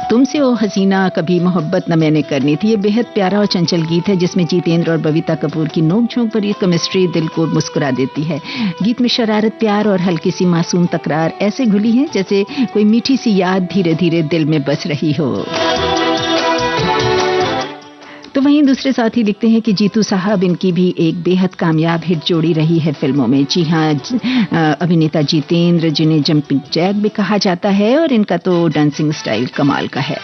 तुमसे ओ हसीना कभी मोहब्बत न मैंने करनी थी। ये बेहद प्यारा और चंचल गीत है जिसमें जितेंद्र और बबीता कपूर की नोक-झोंक भरी केमिस्ट्री दिल को मुस्कुरा देती है। गीत में शरारत, प्यार और हल्की सी मासूम तकरार ऐसे घुली है जैसे कोई मीठी सी याद धीरे धीरे दिल में बस रही हो। तो वहीं दूसरे साथी लिखते हैं कि जीतू साहब, इनकी भी एक बेहद कामयाब हिट जोड़ी रही है फिल्मों में। जी हाँ, अभिनेता जितेंद्र जिन्हें जंपिंग जैक भी कहा जाता है और इनका तो डांसिंग स्टाइल कमाल का है।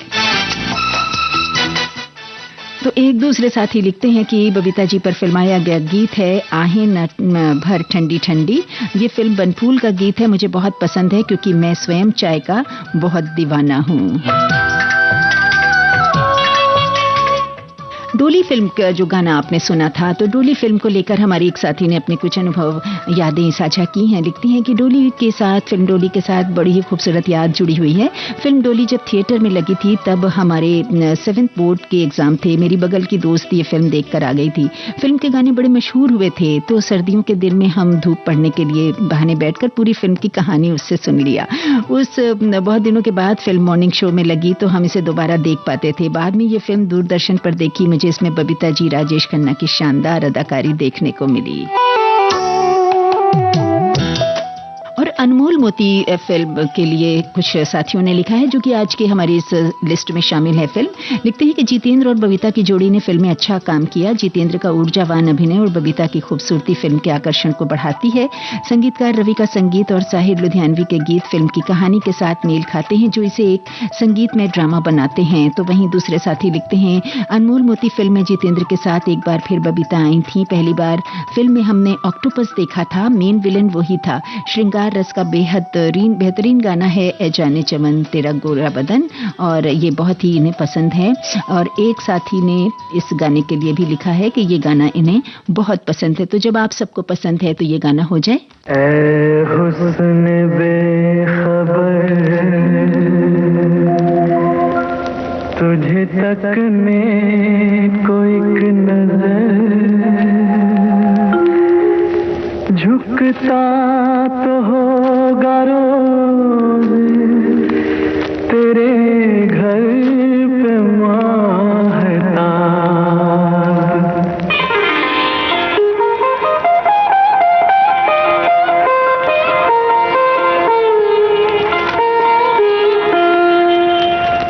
तो एक दूसरे साथी लिखते हैं कि बबीता जी पर फिल्माया गया गीत है आहें न भर ठंडी ठंडी। ये फिल्म बनफूल का गीत है, मुझे बहुत पसंद है क्योंकि मैं स्वयं चाय का बहुत दीवाना हूँ। डोली फिल्म का जो गाना आपने सुना था, तो डोली फिल्म को लेकर हमारी एक साथी ने अपने कुछ अनुभव यादें साझा की हैं। लिखती हैं कि डोली के साथ, फिल्म डोली के साथ बड़ी ही खूबसूरत याद जुड़ी हुई है। फिल्म डोली जब थिएटर में लगी थी तब हमारे 7th बोर्ड के एग्जाम थे। मेरी बगल की दोस्त ये फिल्म देखकर आ गई थी। फिल्म के गाने बड़े मशहूर हुए थे, तो सर्दियों के दिन में हम धूप पड़ने के लिए बहाने बैठकर पूरी फिल्म की कहानी उससे सुन लिया। उस बहुत दिनों के बाद फिल्म मॉर्निंग शो में लगी तो हम इसे दोबारा देख पाते थे। बाद में ये फिल्म दूरदर्शन पर देखी, मुझे इसमें बबीता जी, राजेश खन्ना की शानदार अदाकारी देखने को मिली। और अनमोल मोती फिल्म के लिए कुछ साथियों ने लिखा है, जो कि आज के हमारी इस लिस्ट में शामिल है फिल्म। लिखते हैं कि जितेंद्र और बबीता की जोड़ी ने फिल्म में अच्छा काम किया। जितेंद्र का ऊर्जावान अभिनय और बबीता की खूबसूरती फिल्म के आकर्षण को बढ़ाती है। संगीतकार रवि का संगीत और साहिर लुधियानवी के गीत फिल्म की कहानी के साथ मेल खाते हैं, जो इसे एक संगीतमय ड्रामा बनाते हैं। तो वहीं दूसरे साथी लिखते हैं, अनमोल मोती फिल्म में जितेंद्र के साथ एक बार फिर बबीता आई थी। पहली बार फिल्म में हमने ऑक्टोपस देखा था, मेन विलेन वही था। श्रृंगार रस का बेहतरीन गाना है ए जाने चमन तेरा गोरा बदन, और ये बहुत ही इन्हें पसंद है। और एक साथी ने इस गाने के लिए भी लिखा है कि ये गाना इन्हें बहुत पसंद है। तो जब आप सबको पसंद है तो ये गाना हो जाए।
ऐ हुस्न बेखबर तुझे तकने को एक नजर, झुकता तो होगा रोज तेरे घर पे माहता।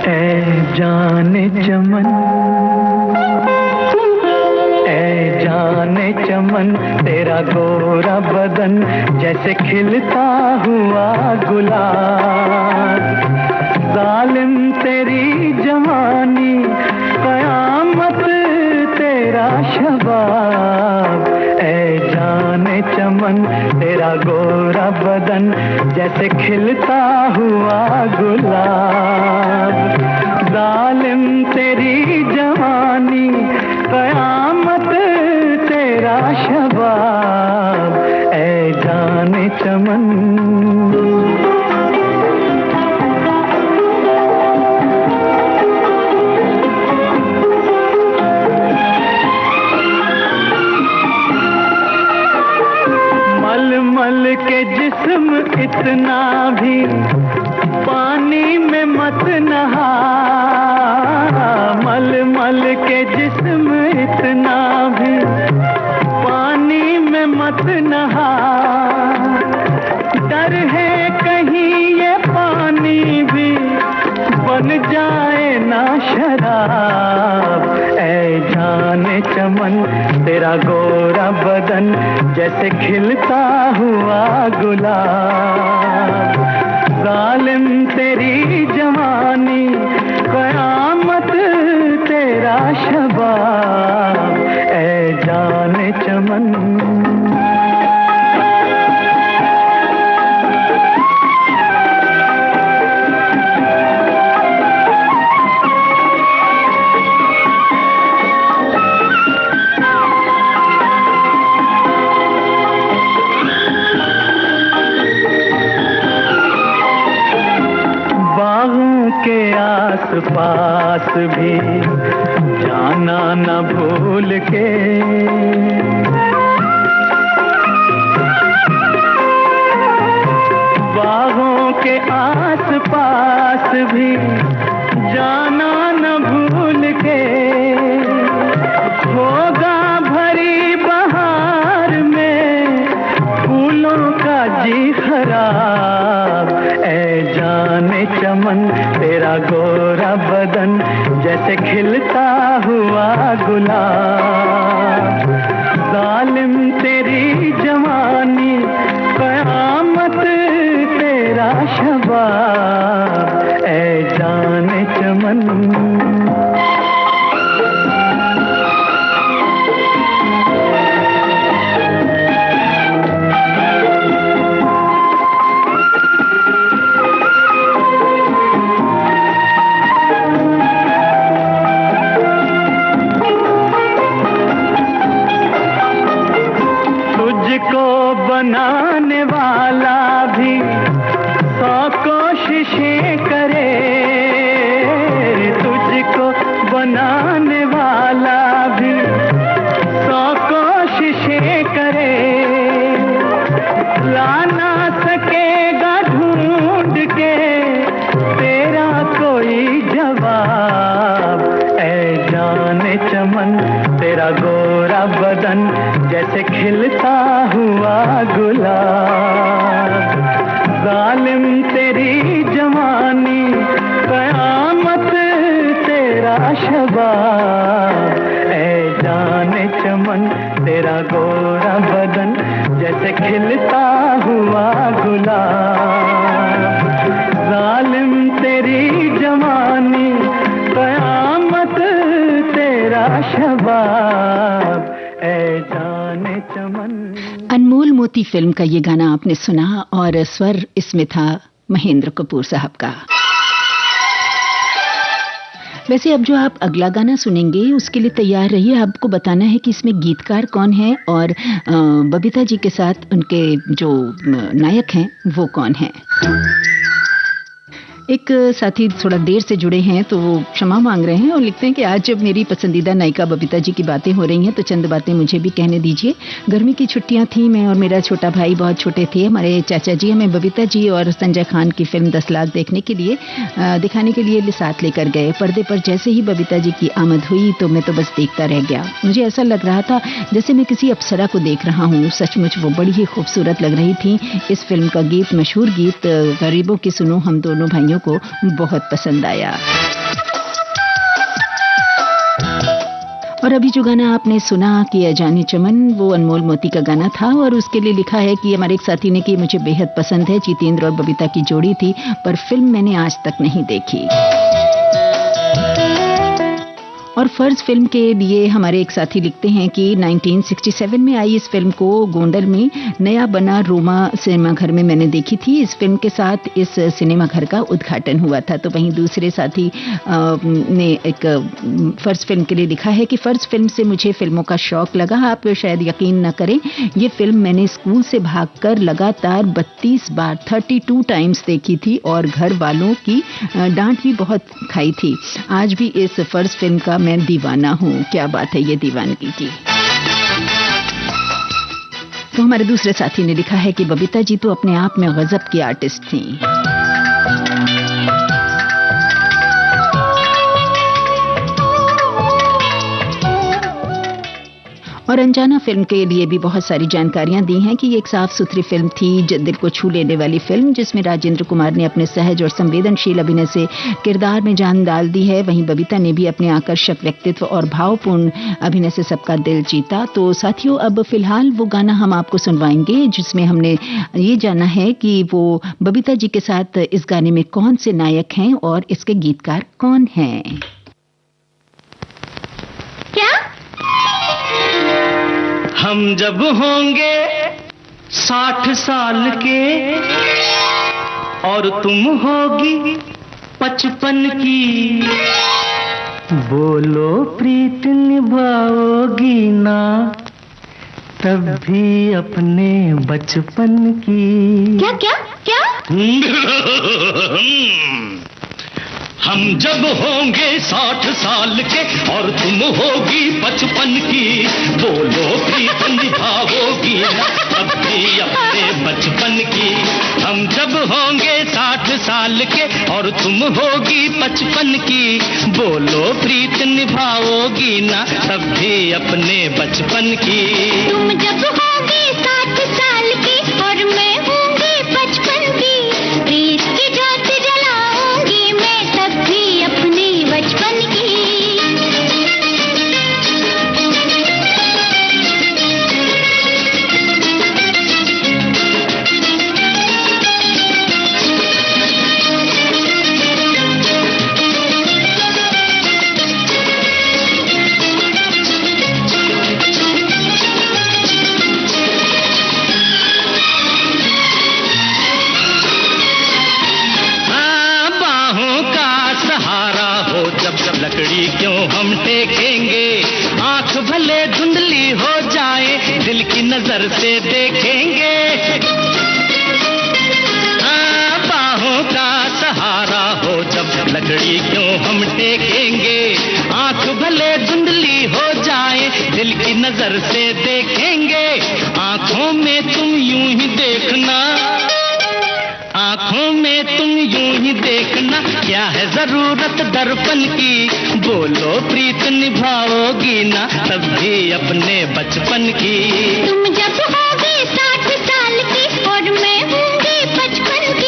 ऐ जाने चमन, ऐ जाने चमन तेरा गोरा बदन जैसे खिलता हुआ गुलाब। जालिम तेरी जवानी कयामत तेरा शबाब। ऐ जाने चमन तेरा गोरा बदन जैसे खिलता हुआ गुलाब। जालिम तेरी जवानी कयामत तेरा शबाब। ऐ जाने चमन, मल के जिस्म इतना भी पानी में मत नहा। मल मल के जिस्म इतना भी पानी में मत नहा। डर है कहीं ये पानी भी बन जाए ना शराब। ऐ जाने चमन तेरा गोरा बदन जैसे खिलता हुआ गुलाब। जालिम तेरी जवानी कयामत तेरा शबाब। ऐ जाने चमन, के आस पास भी जाना न भूल के। बाहों के आस पास भी जाना न भूल के। होगा भरी बहार में फूलों का जी खराब। ऐ जाने चमन तेरा गोरा बदन जैसे खिलता हुआ गुलाब। जालिम तेरी जवानी कयामत तेरा शबाब। ऐ जाने चमन, बनाने वाला भी 100 कोशिशें करे। तुझको बनाने वाला भी 100 कोशिशें करे। ला ना सकेगा ढूंढ के तेरा कोई जवाब। ऐ जाने चमन तेरा गोरा बदन जैसे खिलता हुआ गुलाब। जालिम तेरी जवानी कयामत तेरा शबाब, ऐ जाने चमन तेरा गोरा बदन जैसे खिलता हुआ गुलाब। जालिम तेरी जवानी कयामत तेरा शबाब, ऐ जाने चमन।
अनमोल मोती फिल्म का ये गाना आपने सुना और स्वर इसमें था महेंद्र कपूर साहब का। वैसे अब जो आप अगला गाना सुनेंगे उसके लिए तैयार रहिए। आपको बताना है कि इसमें गीतकार कौन है और बबीता जी के साथ उनके जो नायक हैं वो कौन है। एक साथी थोड़ा देर से जुड़े हैं तो वो क्षमा मांग रहे हैं और लिखते हैं कि आज जब मेरी पसंदीदा नायिका बबीता जी की बातें हो रही हैं तो चंद बातें मुझे भी कहने दीजिए। गर्मी की छुट्टियां थी, मैं और मेरा छोटा भाई बहुत छोटे थे। हमारे चाचा जी हमें बबीता जी और संजय खान की फिल्म 10 लाख देखने के लिए दिखाने के लिए साथ लेकर गए। पर्दे पर जैसे ही बबीता जी की आमद हुई तो मैं तो बस देखता रह गया। मुझे ऐसा लग रहा था जैसे मैं किसी अप्सरा को देख रहा हूँ। सचमुच वो बड़ी ही खूबसूरत लग रही थी। इस फिल्म का गीत, मशहूर गीत गरीबों की सुनो हम दोनों भाइयों को बहुत पसंद आया। और अभी जो गाना आपने सुना कि अजाने चमन, वो अनमोल मोती का गाना था और उसके लिए लिखा है कि हमारे एक साथी ने कि मुझे बेहद पसंद है। जितेंद्र और बबीता की जोड़ी थी पर फिल्म मैंने आज तक नहीं देखी। और फर्ज फिल्म के लिए हमारे एक साथी लिखते हैं कि 1967 में आई इस फिल्म को गोंडल में नया बना रोमा सिनेमा घर में मैंने देखी थी। इस फिल्म के साथ इस सिनेमा घर का उद्घाटन हुआ था। तो वहीं दूसरे साथी ने एक फर्ज फिल्म के लिए लिखा है कि फर्ज फिल्म से मुझे फिल्मों का शौक लगा। आप शायद यकीन न करें, ये फिल्म मैंने स्कूल से भागकर लगातार 32 बार 32 टाइम्स देखी थी और घर वालों की डांट भी बहुत खाई थी। आज भी इस फर्ज फिल्म का मैं दीवाना हूँ। क्या बात है ये दीवानगी की। तो हमारे दूसरे साथी ने लिखा है कि बबीता जी तो अपने आप में गजब की आर्टिस्ट थी। और अनजाना फिल्म के लिए भी बहुत सारी जानकारियां दी हैं कि ये एक साफ सुथरी फिल्म थी, दिल को छू लेने वाली फिल्म, जिसमें राजेंद्र कुमार ने अपने सहज और संवेदनशील अभिनय से किरदार में जान डाल दी है। वहीं बबीता ने भी अपने आकर्षक व्यक्तित्व और भावपूर्ण अभिनय से सबका दिल जीता। तो साथियों, अब फिलहाल वो गाना हम आपको सुनवाएंगे जिसमें हमने ये जाना है कि वो बबीता जी के साथ इस गाने में कौन से नायक हैं और इसके गीतकार कौन हैं।
क्या?
हम जब होंगे 60 साल के और तुम होगी 55 की, बोलो प्रीत निभाओगी ना तब भी अपने बचपन की।
क्या क्या क्या?
हम जब होंगे 60 साल के और तुम होगी 55 की, बोलो प्रीत निभाओगी ना अब भी अपने बचपन की। हम जब होंगे 60 साल के और तुम होगी 55 की, बोलो प्रीत निभाओगी ना तब भी अपने बचपन की।
तुम जब होगी 60 साल की और मैं होंगी 55 की, प्रीत की ज्योत जलाऊंगी मैं तब भी अपनी बचपन की।
लकड़ी क्यों हम टेकेंगे, आंख भले धुंधली हो जाए दिल की नजर से देखेंगे। बाहों का सहारा हो जब लकड़ी क्यों हम टेकेंगे, आंख भले धुंधली हो जाए दिल की नजर से देखेंगे। आंखों में तुम यूं ही देखना, आंखों में तुम यूं ही देखना, क्या है जरूरत दर्पण की, बोलो प्रीत निभाओगी ना तब भी अपने बचपन की।
तुम जब होगी 60 साल की और मैं होंगी 55 की,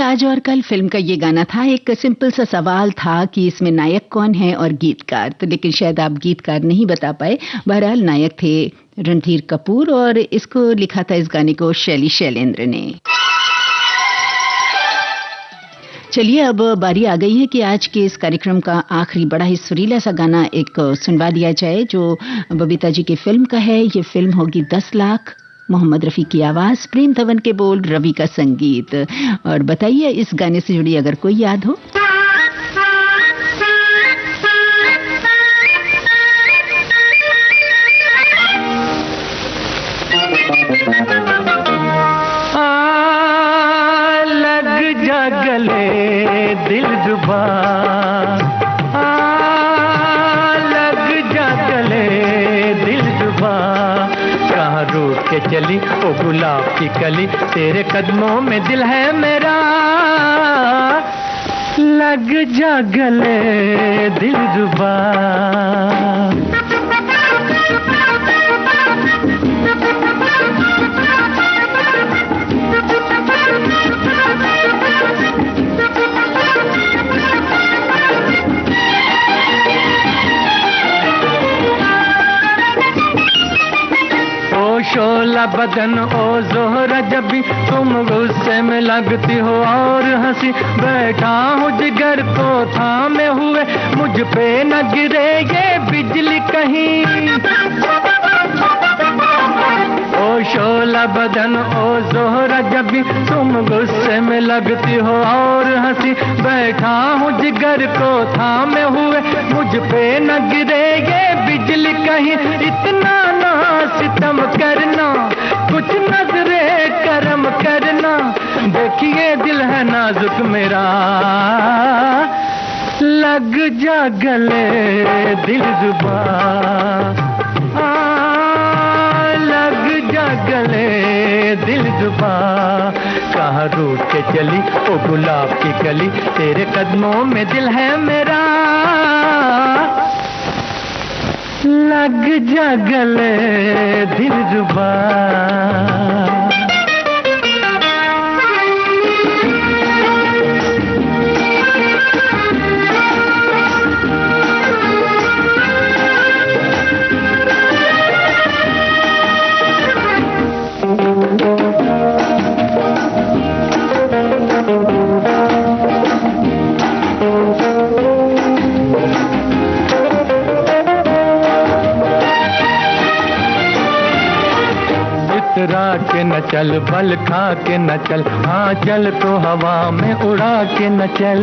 आज और कल फिल्म का ये गाना था। एक सिंपल सा सवाल था कि इसमें नायक कौन है और गीतकार, तो लेकिन शायद आप गीतकार नहीं बता पाए। बहरहाल नायक थे रणधीर कपूर और इसको लिखा था इस गाने को शैली शैलेंद्र ने। चलिए अब बारी आ गई है कि आज के इस कार्यक्रम का आखिरी बड़ा ही सुरीला सा गाना एक सुनवा दिया जाए जो बबीता जी की फिल्म का है। ये फिल्म होगी 10 लाख। मोहम्मद रफ़ी की आवाज, प्रेम धवन के बोल, रवि का संगीत। और बताइए इस गाने से जुड़ी अगर कोई याद हो।
लग जा गले दिल जुबा, लग जा गले दिल जुबा, कहाँ रूठ के चली ओ गुलाब की कली, तेरे कदमों में दिल है मेरा। लग जा गले दिल जुबा। शोला बदन ओ जोहरा जब भी तुम गुस्से में लगती हो और हंसी, बैठा हूँ जिगर को थामे हुए, मुझ पे न गिरे ये बिजली कहीं। ओ शोला बदन ओ जोहरा जब भी तुम गुस्से में लगती हो और हंसी, बैठा हूँ जिगर को थामे हुए, मुझ पे न गिरे ये बिजली कहीं। इतना ना सितम करना, कुछ नजरे करम करना, देखिए दिल है नाजुक मेरा। लग जा गले दिल जुबा, लग जा गले दिल जुबा, कहाँ रूठ के चली ओ गुलाब की कली, तेरे कदमों में दिल है मेरा। लग जा गले दिल जुबा। इतरा के न चल, बल खा के न चल, हाँ चल तो हवा में उड़ा के न चल।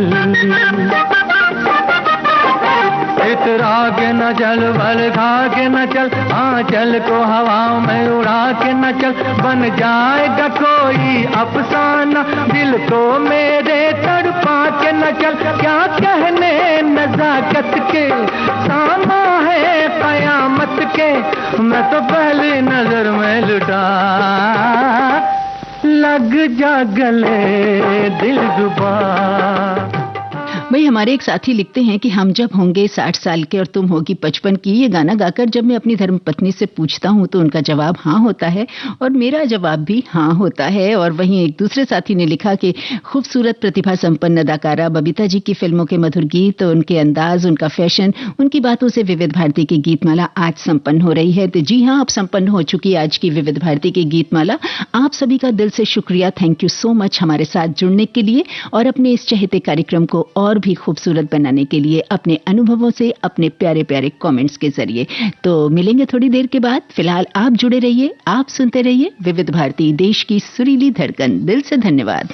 इतरा के न चल, बल खा के न चल, हाँ चल तो हवा में उड़ा के न चल, बन जाएगा कोई अफसाना, दिल को मेरे तड़पा के न चल। क्या कहने नजाकत के, सामा है कयामत के, मैं तो पहली नजर में लुटा। लग जा गले दिल जुबा।
भाई हमारे एक साथी लिखते हैं कि हम जब होंगे 60 साल के और तुम होगी 55 की। ये गाना गाकर जब मैं अपनी धर्मपत्नी से पूछता हूँ तो उनका जवाब हाँ होता है और मेरा जवाब भी हाँ होता है। और वहीं एक दूसरे साथी ने लिखा कि खूबसूरत प्रतिभा संपन्न अदाकारा बबीता जी की फिल्मों के मधुर गीत, उनके अंदाज, उनका फैशन, उनकी बातों से विविध भारती की गीतमाला आज संपन्न हो रही है। तो जी हाँ, अब संपन्न हो चुकी आज की विविध भारती की गीतमाला। आप सभी का दिल से शुक्रिया, थैंक यू सो मच हमारे साथ जुड़ने के लिए और अपने इस चहेते कार्यक्रम को और भी खूबसूरत बनाने के लिए अपने अनुभवों से, अपने प्यारे प्यारे कमेंट्स के जरिए। तो मिलेंगे थोड़ी देर के बाद। फिलहाल आप जुड़े रहिए, आप सुनते रहिए विविध भारती, देश की सुरीली धड़कन। दिल से धन्यवाद।